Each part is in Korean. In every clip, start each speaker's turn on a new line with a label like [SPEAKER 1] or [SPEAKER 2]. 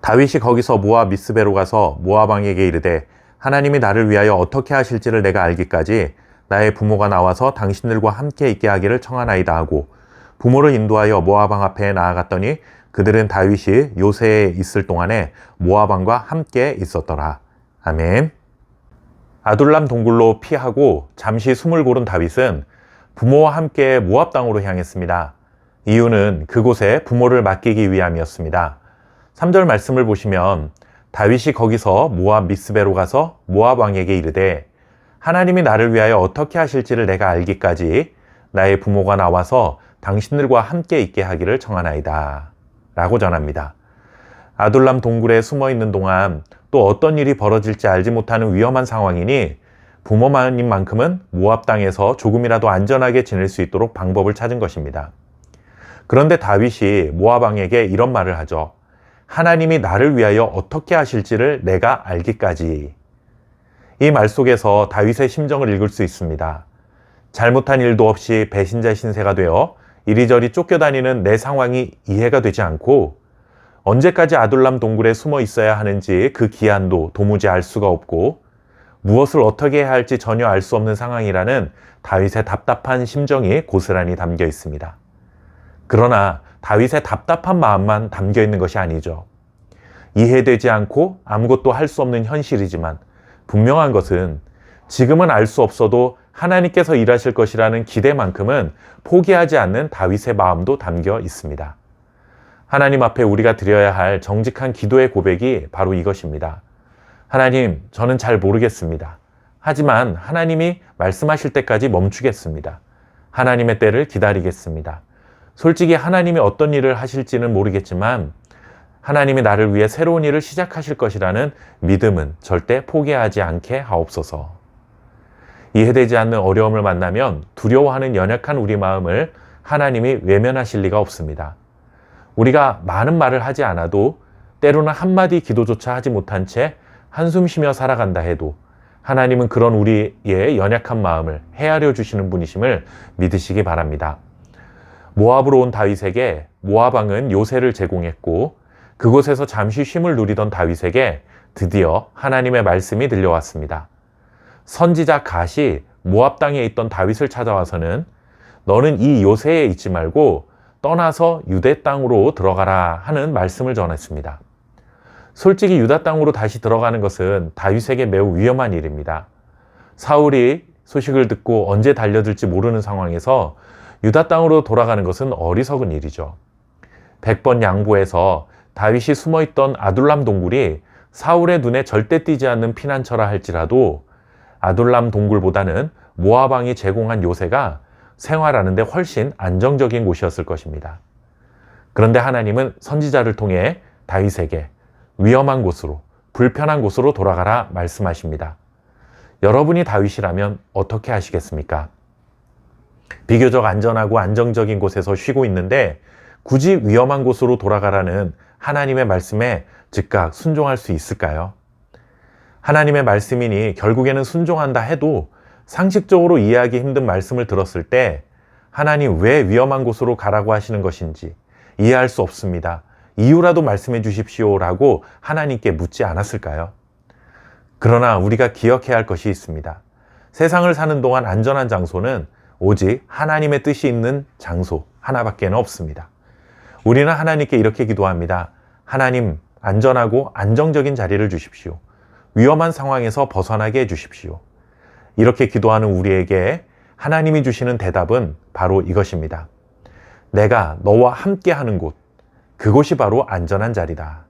[SPEAKER 1] 다윗이 거기서 모압 미스베로 가서 모압 왕에게 이르되 하나님이 나를 위하여 어떻게 하실지를 내가 알기까지 나의 부모가 나와서 당신들과 함께 있게 하기를 청하나이다 하고 부모를 인도하여 모압 왕 앞에 나아갔더니 그들은 다윗이 요새에 있을 동안에 모압 왕과 함께 있었더라. 아멘. 아둘람 동굴로 피하고 잠시 숨을 고른 다윗은 부모와 함께 모압 땅으로 향했습니다. 이유는 그곳에 부모를 맡기기 위함이었습니다. 3절 말씀을 보시면 다윗이 거기서 모압 미스베로 가서 모압 왕에게 이르되 하나님이 나를 위하여 어떻게 하실지를 내가 알기까지 나의 부모가 나와서 당신들과 함께 있게 하기를 청하나이다 라고 전합니다. 아둘람 동굴에 숨어 있는 동안 또 어떤 일이 벌어질지 알지 못하는 위험한 상황이니 부모만인 만큼은 모압 땅에서 조금이라도 안전하게 지낼 수 있도록 방법을 찾은 것입니다. 그런데 다윗이 모압 왕에게 이런 말을 하죠. 하나님이 나를 위하여 어떻게 하실지를 내가 알기까지. 이 말 속에서 다윗의 심정을 읽을 수 있습니다. 잘못한 일도 없이 배신자 신세가 되어 이리저리 쫓겨다니는 내 상황이 이해가 되지 않고 언제까지 아둘람 동굴에 숨어 있어야 하는지 그 기한도 도무지 알 수가 없고 무엇을 어떻게 해야 할지 전혀 알 수 없는 상황이라는 다윗의 답답한 심정이 고스란히 담겨 있습니다. 그러나 다윗의 답답한 마음만 담겨 있는 것이 아니죠. 이해되지 않고 아무것도 할 수 없는 현실이지만 분명한 것은 지금은 알 수 없어도 하나님께서 일하실 것이라는 기대만큼은 포기하지 않는 다윗의 마음도 담겨 있습니다. 하나님 앞에 우리가 드려야 할 정직한 기도의 고백이 바로 이것입니다. 하나님, 저는 잘 모르겠습니다. 하지만 하나님이 말씀하실 때까지 멈추겠습니다. 하나님의 때를 기다리겠습니다. 솔직히 하나님이 어떤 일을 하실지는 모르겠지만 하나님이 나를 위해 새로운 일을 시작하실 것이라는 믿음은 절대 포기하지 않게 하옵소서. 이해되지 않는 어려움을 만나면 두려워하는 연약한 우리 마음을 하나님이 외면하실 리가 없습니다. 우리가 많은 말을 하지 않아도 때로는 한마디 기도조차 하지 못한 채 한숨 쉬며 살아간다 해도 하나님은 그런 우리의 연약한 마음을 헤아려 주시는 분이심을 믿으시기 바랍니다. 모압으로 온 다윗에게 모압 왕은 요새를 제공했고 그곳에서 잠시 쉼을 누리던 다윗에게 드디어 하나님의 말씀이 들려왔습니다. 선지자 갓이 모압 땅에 있던 다윗을 찾아와서는 너는 이 요새에 있지 말고 떠나서 유대 땅으로 들어가라 하는 말씀을 전했습니다. 솔직히 유다 땅으로 다시 들어가는 것은 다윗에게 매우 위험한 일입니다. 사울이 소식을 듣고 언제 달려들지 모르는 상황에서 유다 땅으로 돌아가는 것은 어리석은 일이죠. 100번 양보해서 다윗이 숨어있던 아둘람 동굴이 사울의 눈에 절대 띄지 않는 피난처라 할지라도 아둘람 동굴보다는 모압 왕이 제공한 요새가 생활하는 데 훨씬 안정적인 곳이었을 것입니다. 그런데 하나님은 선지자를 통해 다윗에게 위험한 곳으로, 불편한 곳으로 돌아가라 말씀하십니다. 여러분이 다윗이라면 어떻게 하시겠습니까? 비교적 안전하고 안정적인 곳에서 쉬고 있는데 굳이 위험한 곳으로 돌아가라는 하나님의 말씀에 즉각 순종할 수 있을까요? 하나님의 말씀이니 결국에는 순종한다 해도 상식적으로 이해하기 힘든 말씀을 들었을 때 하나님 왜 위험한 곳으로 가라고 하시는 것인지 이해할 수 없습니다. 이유라도 말씀해 주십시오라고 하나님께 묻지 않았을까요? 그러나 우리가 기억해야 할 것이 있습니다. 세상을 사는 동안 안전한 장소는 오직 하나님의 뜻이 있는 장소 하나밖에 없습니다. 우리는 하나님께 이렇게 기도합니다. 하나님, 안전하고 안정적인 자리를 주십시오. 위험한 상황에서 벗어나게 해주십시오. 이렇게 기도하는 우리에게 하나님이 주시는 대답은 바로 이것입니다. 내가 너와 함께 하는 곳, 그곳이 바로 안전한 자리다.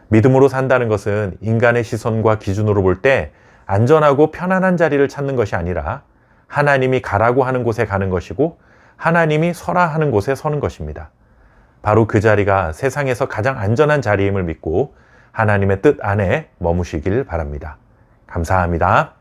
[SPEAKER 1] 믿음으로 산다는 것은 인간의 시선과 기준으로 볼 때 안전하고 편안한 자리를 찾는 것이 아니라 하나님이 가라고 하는 곳에 가는 것이고 하나님이 서라 하는 곳에 서는 것입니다. 바로 그 자리가 세상에서 가장 안전한 자리임을 믿고 하나님의 뜻 안에 머무시길 바랍니다. 감사합니다.